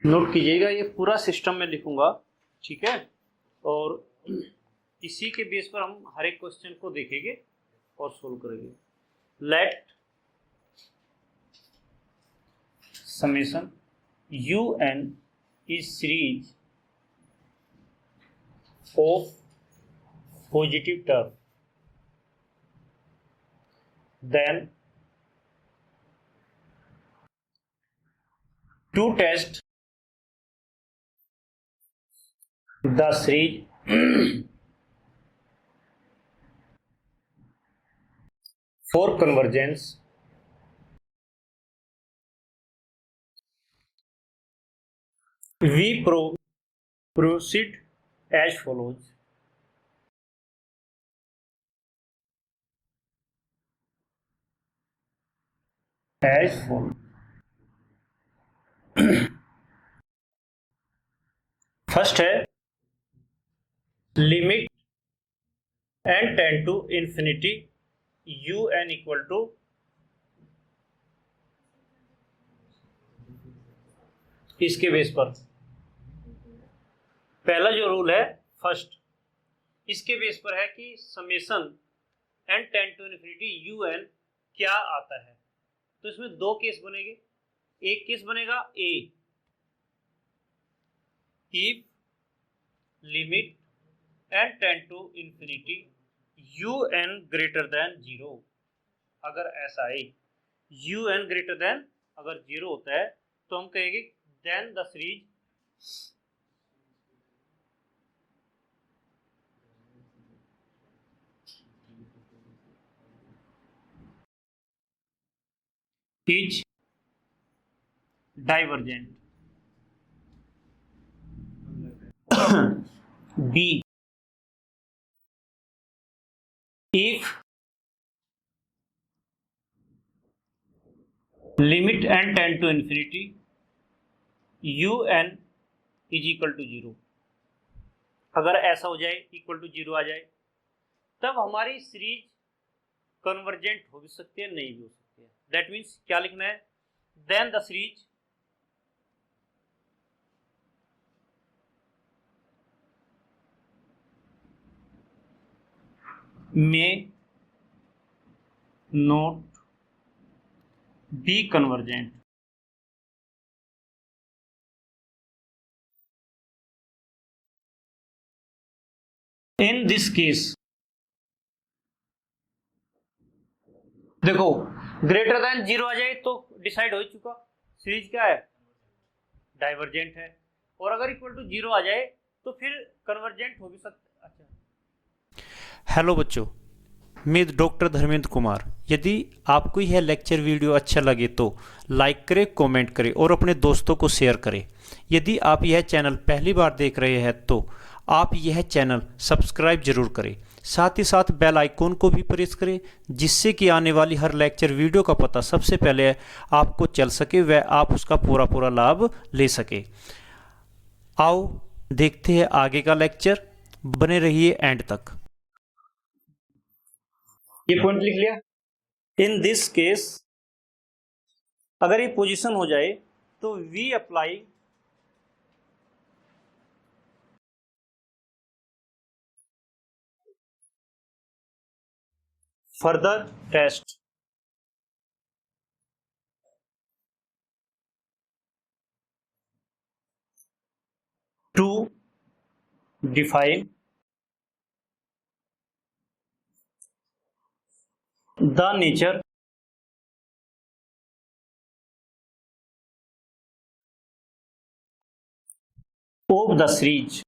Note कीजिएगा, ये पूरा सिस्टम में लिखूंगा, ठीक है। और इसी के बेस पर हम हर एक क्वेश्चन को देखेंगे और सोल्व करेंगे। Let summation UN is series of positive term, then to test the series for convergence, we proceed as follows. First है limit n tend to infinity UN equal to इसके base पर पहला जो rule है first, इसके base पर है कि summation n tend to infinity UN क्या आता है। तो इसमें दो केस बनेंगे। एक केस बनेगा A, if limit n tend to infinity UN greater than 0। अगर ऐसा है UN ग्रेटर देन अगर 0 होता है तो हम कहेंगे then the series is divergent. B, if limit n tend to infinity UN is equal to 0। अगर ऐसा हो जाए, इक्वल टू 0 आ जाए, तब हमारी सीरीज कन्वर्जेंट हो भी सकती है, नहीं भी हो सकती है। दैट मीन्स क्या लिखना है, then the series may not be convergent। In this case, देखो ग्रेटर देन 0 आ जाए तो डिसाइड हो चुका, सीरीज क्या है, डाइवर्जेंट है। और अगर इक्वल टू 0 आ जाए तो फिर कन्वर्जेंट हो भी सकता। अच्छा, हेलो बच्चों, मैं डॉक्टर धर्मेंद्र कुमार। यदि आपको यह लेक्चर वीडियो अच्छा लगे तो लाइक करें, कमेंट करें और अपने दोस्तों को शेयर करें। यदि आप यह चैनल पहली बार देख रहे हैं तो आप यह चैनल सब्सक्राइब जरूर करें, साथ ही साथ बेल आइकॉन को भी प्रेस करें, जिससे कि आने वाली हर लेक्चर वीडियो का पता सबसे पहले आपको चल सके व आप उसका पूरा लाभ ले सके। आओ देखते हैं आगे का लेक्चर, बने रहिए एंड तक। ये पॉइंट लिख लिया। इन दिस केस अगर ये पोजीशन हो जाए तो we apply further test to define the nature of the series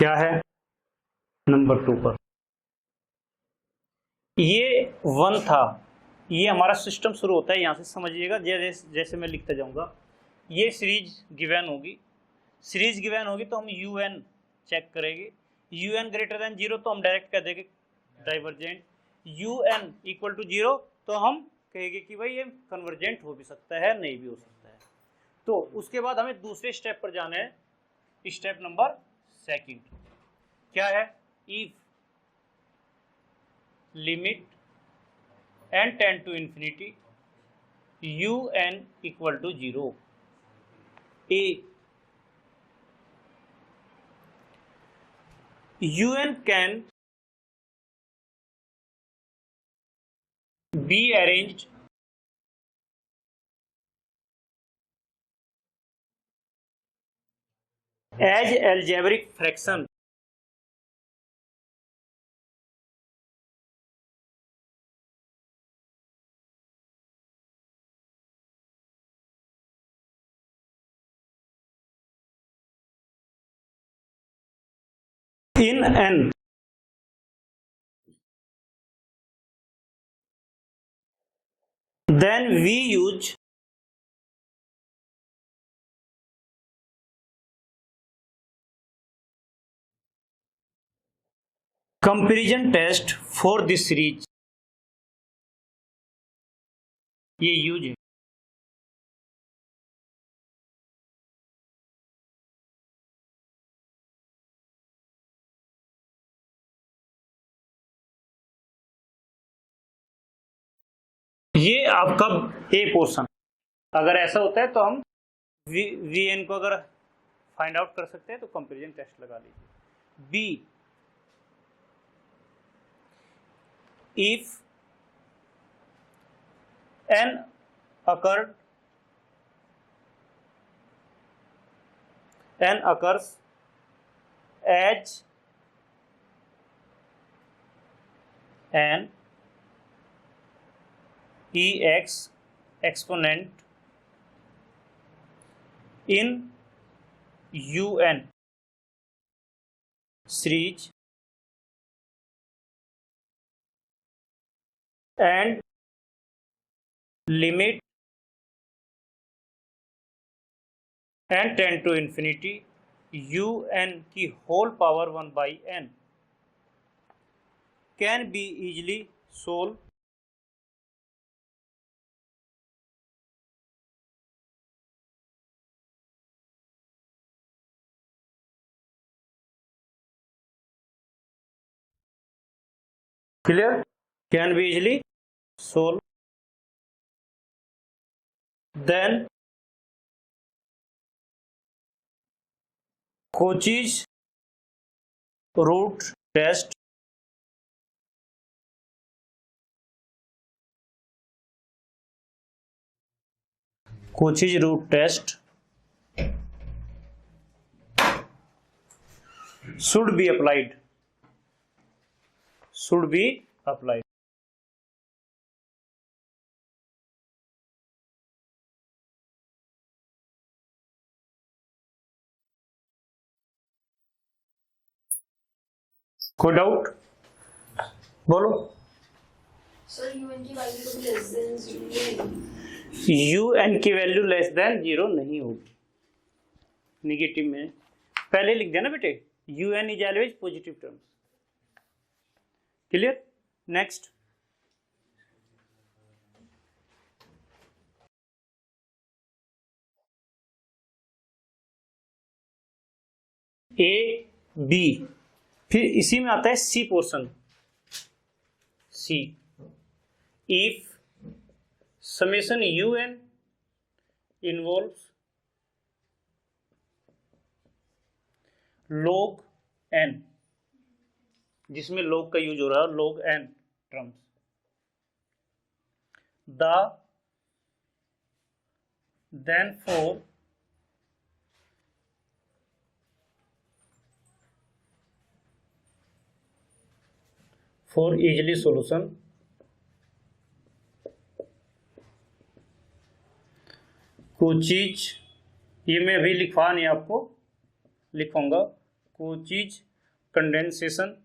क्या है, नंबर 2 पर। ये 1 था, ये हमारा सिस्टम शुरू होता है, यहां से समझिएगा। जैसे मैं लिखता जाऊंगा, ये सीरीज गिवन होगी, सीरीज गिवन होगी तो हम UN चेक करेंगे। UN ग्रेटर देन 0 तो हम डायरेक्ट कह देंगे डाइवर्जेंट। UN इक्वल टू 0 तो हम कहेंगे कि भाई ये कन्वर्जेंट हो भी सकता है, नहीं भी हो सकता है। तो उसके बाद हमें दूसरे स्टेप पर जाना है, स्टेप नंबर 2। क्या है, if limit n tend to infinity un equal to 0। A un can be arranged as algebraic fraction in n then we use comparison test for this series। ये यूज है। ये आपका ए portion, अगर ऐसा होता है तो हम वी एन को अगर फाइंड आउट कर सकते हैं तो कंपैरिजन टेस्ट लगा लीजिए। B if n occurs as an ex exponent in un series and limit n tend to infinity un की whole power 1 by n can be easily solve clear, can be easily solve. then Cauchy's root test should be applied कोई doubt बोलो। Sir un की value तो less than 0 un की value less than 0 नहीं होगी, negative में पहले लिख देना बेटे, un is always positive terms. Clear, next A B, फिर इसी में आता है C portion. C if summation un involves log n, जिसमें log का यूज हो रहा है, log n terms, then for easily solution Cauchy's, ये मैं अभी लिखवा नहीं आपको, लिखूंगा Cauchy's condensation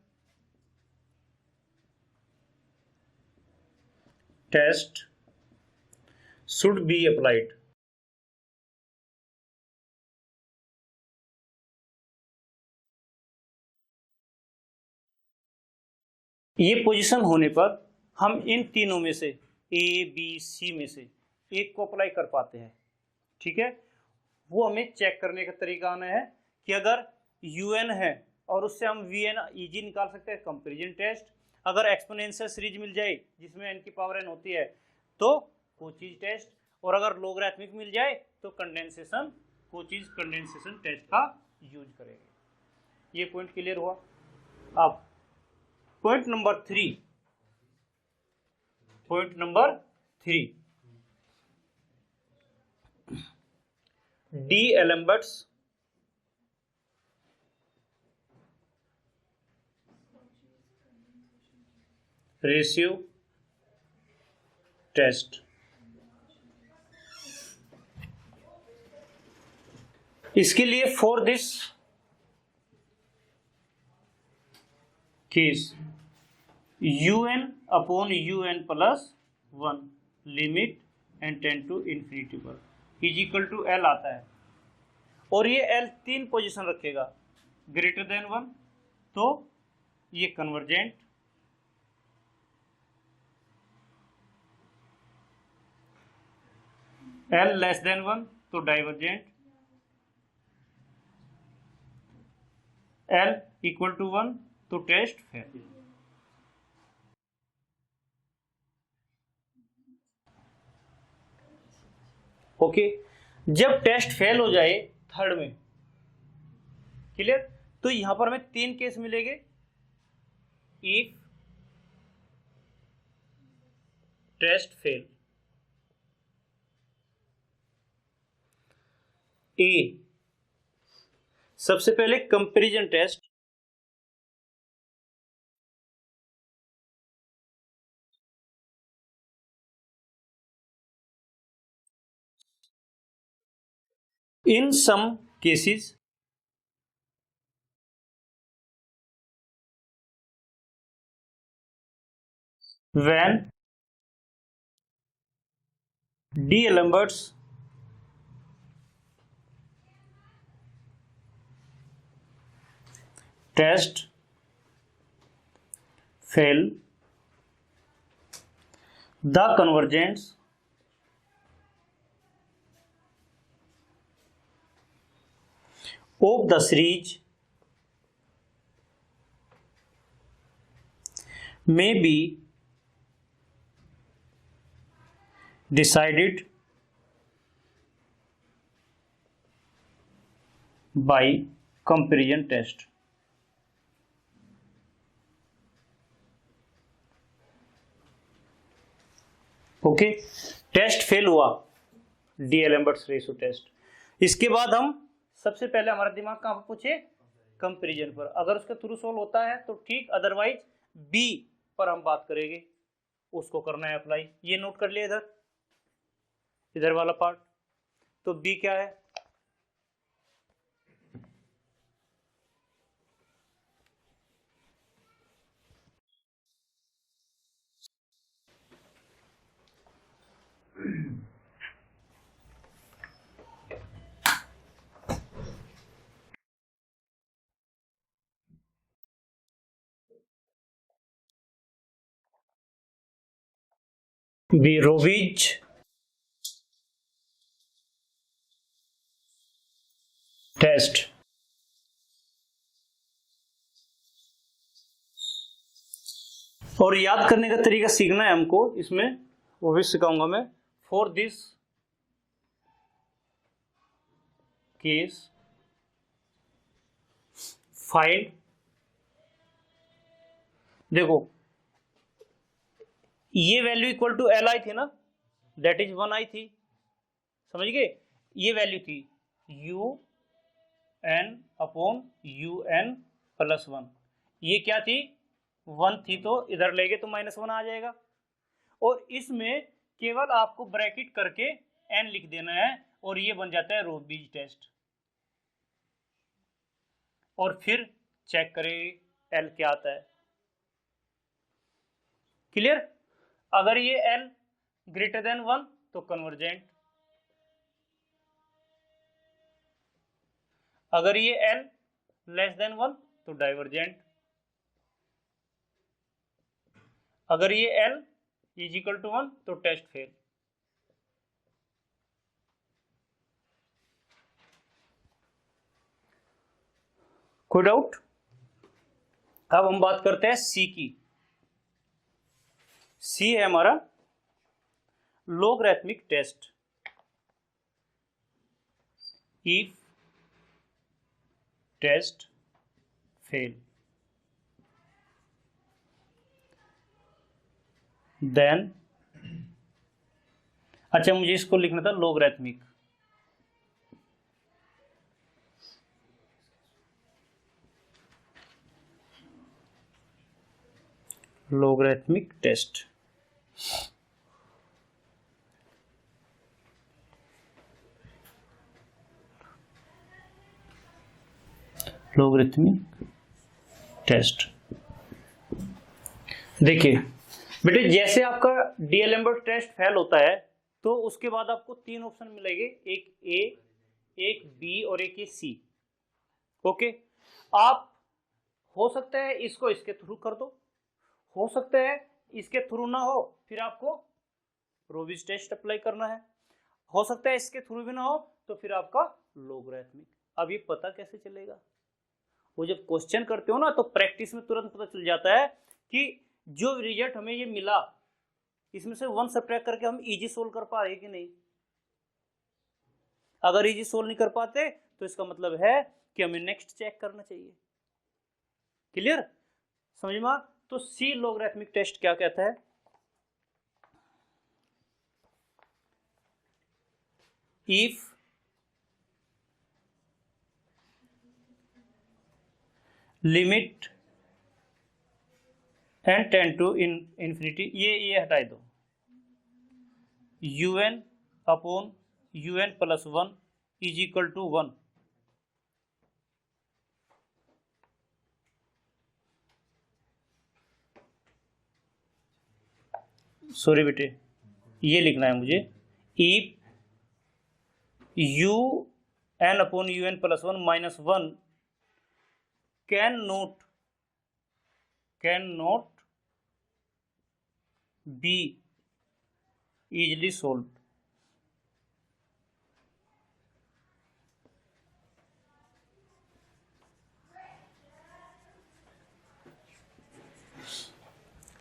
test should be applied। ये पोजीशन होने पर हम इन तीनों में से ए बी सी में से एक को अप्लाई कर पाते हैं। ठीक है, वो हमें चेक करने का तरीका आना है कि अगर un है और उससे हम vn इजी निकाल सकते हैं, कंपैरिजन टेस्ट। अगर एक्सपोनेंशियल सीरीज मिल जाए जिसमें n की पावर n होती है तो कोचीज टेस्ट, और अगर लोगरिथमिक मिल जाए तो कंडेंसेशन, कोचीज कंडेंसेशन टेस्ट का यूज करेंगे। ये पॉइंट क्लियर हुआ। अब point number 3, D'Alembert's ratio test. इसके लिए for this case un upon un plus 1 limit and tend to infinity पर इज इक्वल टू L आता है, और ये L 3 पोजीशन रखेगा, ग्रेटर देन 1 तो ये कन्वर्जेंट, L लेस देन 1 तो डाइवर्जेंट, L इक्वल टू 1 तो टेस्ट फेल। ओके, जब टेस्ट फेल हो जाए थर्ड में, क्लियर, तो यहां पर हमें 3 केस मिलेंगे। इफ टेस्ट फेल, ए सबसे पहले comparison test, in some cases when D'Alembert's test fail, the convergence of the series may be decided by comparison test। Okay, test fail हुआ, D'Alembert's रेशियो टेस्ट। इसके बाद हम सबसे पहले हमारा दिमाग कहां पर पूछे, कंपैरिजन पर। अगर उसके थ्रू सोल्व होता है तो ठीक, अदरवाइज बी पर हम बात करेंगे, उसको करना है अप्लाई। ये नोट कर लिया इधर वाला पार्ट। तो बी क्या है, Beveridge टेस्ट। और याद करने का तरीका सीखना है हमको, इसमें वो भी सिखाऊंगा मैं। फॉर दिस केस फाइंड, देखो ये वैल्यू इक्वल टू L आई थी ना, दैट इज 1 आई थी, समझ गए। ये वैल्यू थी UN अपॉन UN प्लस 1, ये क्या थी 1 थी, तो इधर लेंगे तो -1 आ जाएगा। और इसमें केवल आपको ब्रैकेट करके n लिख देना है और ये बन जाता है रोबीज टेस्ट। और फिर चेक करें L क्या आता है, क्लियर। अगर ये L ग्रेटर देन 1 तो कन्वर्जेंट, अगर ये L लेस देन 1 तो डाइवर्जेंट, अगर ये L इज इक्वल टू 1 तो टेस्ट फेल। कोई डाउट? अब हम बात करते हैं सी की। सी है हमारा logarithmic test. If test fail then, अच्छा मुझे इसको लिखना था logarithmic, logarithmic test. Logarithmic test. देखिए बेटे, जैसे आपका डीएलएम्बर्ट टेस्ट फेल होता है तो उसके बाद आपको तीन ऑप्शन मिलेंगे, एक ए, एक बी और एक ये सी। ओके, आप हो सकता है इसको इसके थ्रू कर दो, हो सकता है इसके थ्रू ना हो, फिर आपको रोविज टेस्ट अप्लाई करना है, हो सकता है इसके थ्रू भी ना हो तो फिर आपका लोगरिथमिक। अब ये पता कैसे चलेगा? वो जब क्वेश्चन करते हो ना तो प्रैक्टिस में तुरंत पता चल जाता है कि जो रिजल्ट हमें ये मिला इसमें से वन सब्ट्रैक्ट करके हम इजी सोल्व कर पा रहे कि नहीं। अगर इजी सोल्व नहीं कर पाते तो इसका मतलब है कि हमें नेक्स्ट चेक करना चाहिए। क्लियर, समझ में? तो सी लोगरिथमिक टेस्ट क्या कहता है? If limit and tend to infinity, ये हटा दो, un upon un plus 1 is equal to 1। Sorry बेटे, ये लिखना है मुझे, if un upon un plus 1 minus 1 can not be easily solved।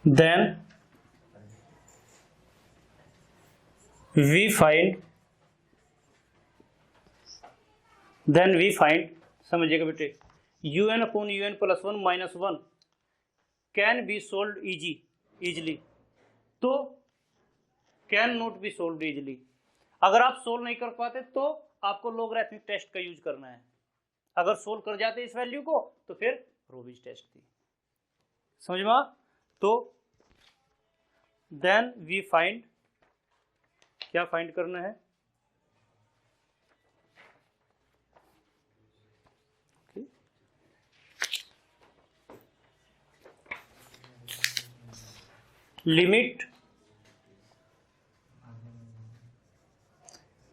then we find समझिएगा बेटे, un upon un plus 1 minus 1 can be solve easily, तो can not be solve easily. अगर आप सोल्व नहीं कर पाते तो आपको लोगरिथमिक टेस्ट का यूज करना है, अगर सोल्व कर जाते इस वैल्यू को तो फिर रोविज टेस्ट थी। समझ में? तो देन वी फाइंड, क्या फाइंड करना है? Limit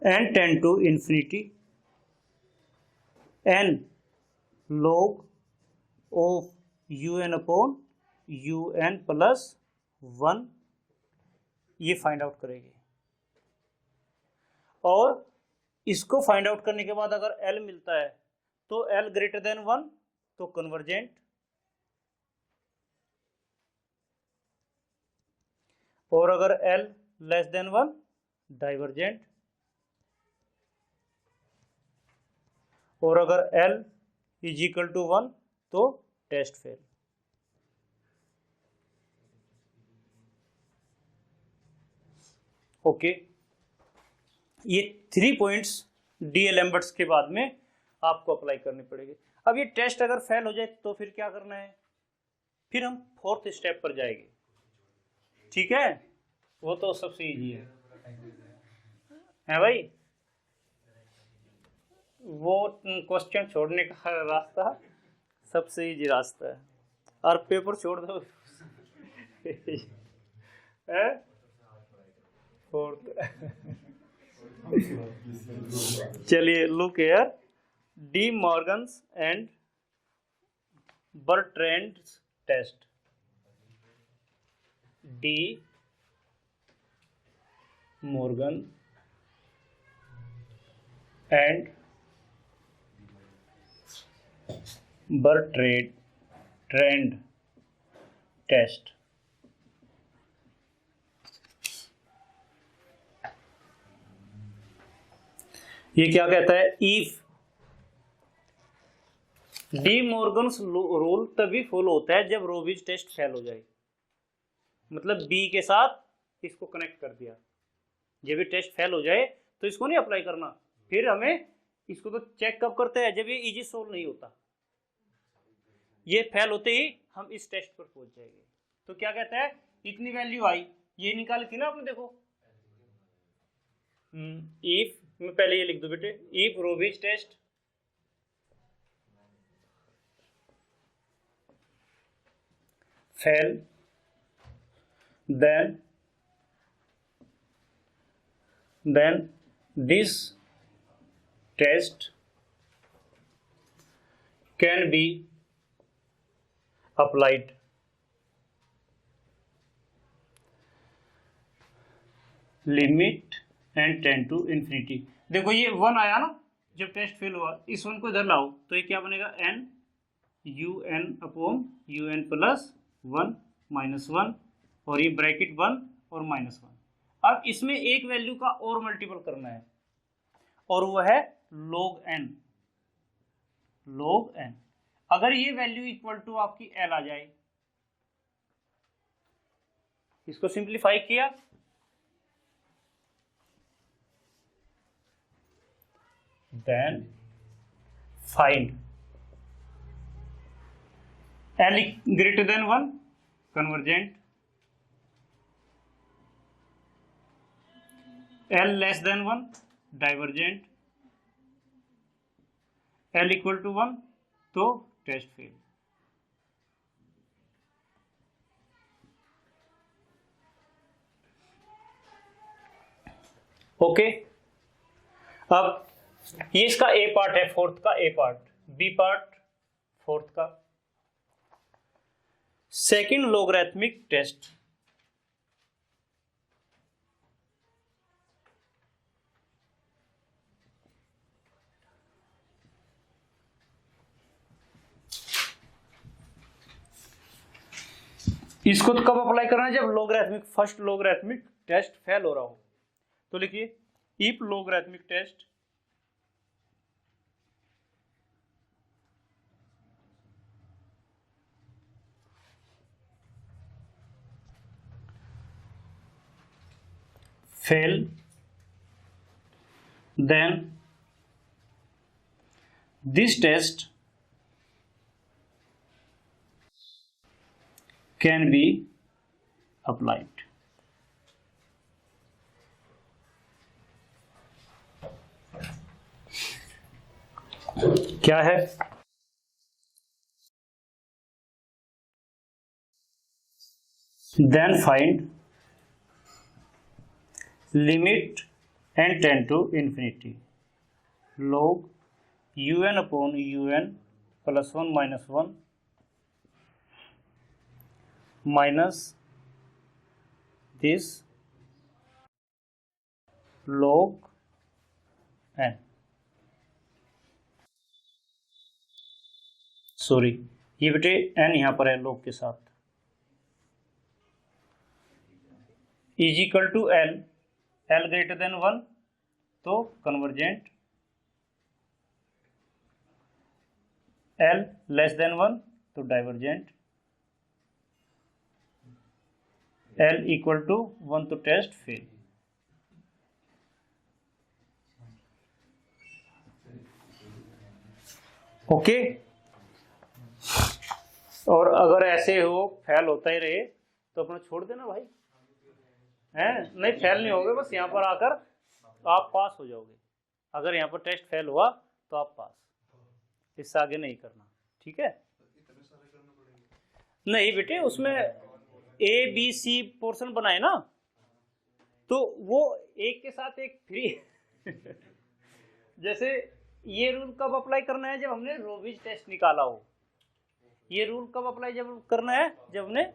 n tend to infinity n log of un upon un plus 1, ये फाइंड आउट करेंगे। और इसको फाइंड आउट करने के बाद अगर l मिलता है तो l ग्रेटर देन 1 तो कन्वर्जेंट, और अगर l लेस देन 1 डाइवर्जेंट, और अगर l इज इक्वल टू 1 तो टेस्ट फेल। ओके, ये 3 पॉइंट्स डीएलएम्बर्ट्स के बाद में आपको अप्लाई करने पड़ेंगे। अब ये टेस्ट अगर फेल हो जाए तो फिर क्या करना है? फिर हम 4th स्टेप पर जाएंगे। ठीक है, वो तो सबसे इजी है भाई, वो क्वेश्चन छोड़ने का रास्ता सबसे इजी रास्ता है, और पेपर छोड़ दो चलिए, look here, De Morgan's and Bertrand's test. De Morgan and Bertrand test. ये क्या कहता है, इफ डी मॉर्गन्स रूल तभी फॉलो होता है जब रोबिज टेस्ट फेल हो जाए। मतलब बी के साथ इसको कनेक्ट कर दिया, जब भी टेस्ट फेल हो जाए तो इसको नहीं अप्लाई करना, फिर हमें इसको तो चेक कब करते हैं, जब ये इजी सोल्व नहीं होता, ये फेल होते ही हम इस टेस्ट पर पहुंच जाएंगे। तो क्या कहता है, इतनी वैल्यू आई, ये निकाली थी ना आपने, देखो इफ, मैं पहले ये लिख दो बेटे, if Raabe's test fail then this test can be applied limit and tend to infinity. देखो ये 1 आया ना, जब टेस्ट फेल हुआ, इस 1 को इधर लाओ तो ये क्या बनेगा, n u n upon u n plus 1 minus 1, और ये ब्रैकेट 1 और माइनस 1। अब इसमें एक वैल्यू का और मल्टीपल करना है, और वो है log n। log n अगर ये वैल्यू इक्वल टू आपकी l आ जाए, इसको सिंप्लीफाई किया, then find l greater than 1 convergent, l less than 1 divergent, l equal to 1 तो टेस्ट फेल। ओके, अब ये इसका ए पार्ट है, फोर्थ का A part, B part fourth का। सेकंड लोगरिथमिक टेस्ट, इसको तो कब अप्लाई करना है, जब logarithmic, first logarithmic test fail हो रहा हो। तो लिखिए, if logarithmic test fail, then this test can be applied। क्या है, then find limit and tend to infinity log un upon un plus 1 minus 1 minus this log n, sorry ये बेटे n यहां पर है log के साथ, is equal to l, l greater than 1 तो कन्वर्जेंट, l लेस देन 1 तो divergent, l equal to 1 तो टेस्ट फेल। ओके, और अगर ऐसे हो फेल होता ही रहे तो अपना छोड़ देना भाई, हैं, नहीं फेल नहीं होगे, बस यहाँ पर आकर आप पास हो जाओगे। अगर यहाँ पर टेस्ट फेल हुआ तो आप पास, इससे आगे नहीं करना, ठीक है। नहीं बेटे, उसमें ए बी सी पोर्शन बनाए ना, तो वो एक के साथ एक फ्री जैसे ये रूल कब अप्लाई करना है, जब हमने रोबिज टेस्ट निकाला हो। ये रूल कब अप्लाई जब करना है, जब हमने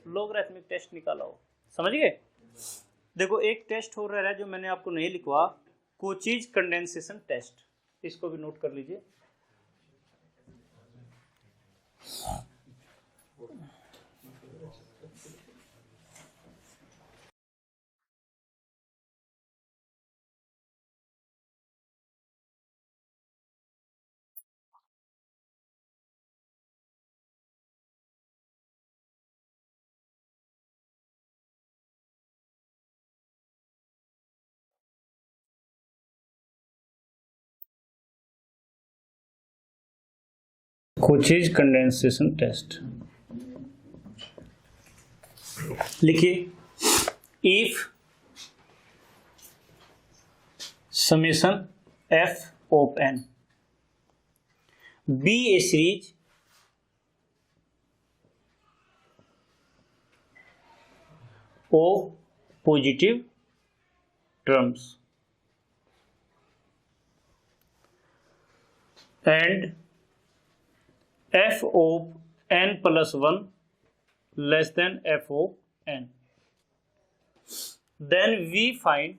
लोगरिथमिक टेस्ट निकाला हो। समझ गए। देखो एक टेस्ट हो रहा है जो मैंने आपको नहीं लिखवा, कोचीज कंडेंसेशन टेस्ट, इसको भी नोट कर लीजिए। कोचेज कंडेंसेशन टेस्ट लिखिए if summation f of n be a series of positive terms and f of n plus 1 less than f of n, then we find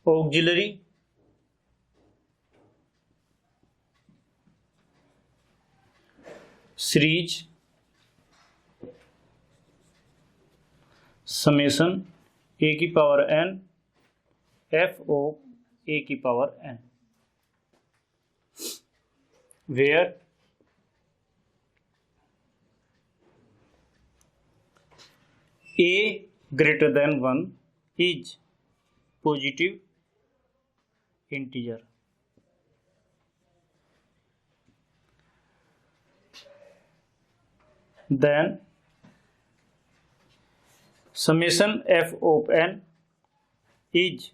auxiliary series summation a की power n f of a की power n, where a greater than 1 is positive integer. Then summation f of n is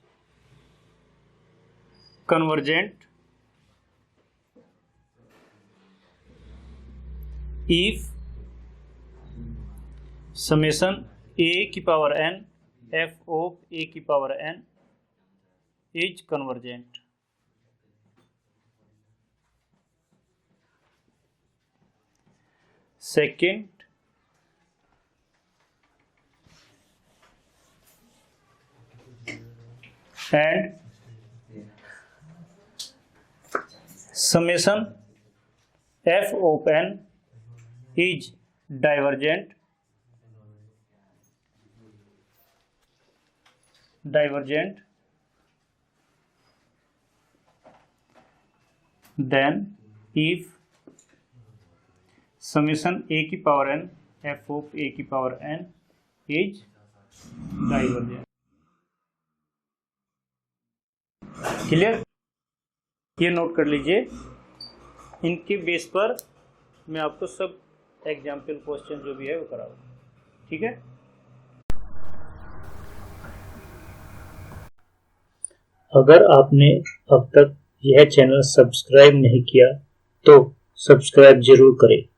convergent if summation a की power n f of a की power n is convergent. Second, and summation f of n is divergent then if summation a की power n f of a की power n is divergent. Clear? ये note कर लीजिए, इनके base पर मैं आपको सब एग्जाम्पल क्वेश्चन जो भी है वो कराऊंगा. ठीक है? अगर आपने अब तक यह चैनल सब्सक्राइब नहीं किया तो सब्सक्राइब जरूर करें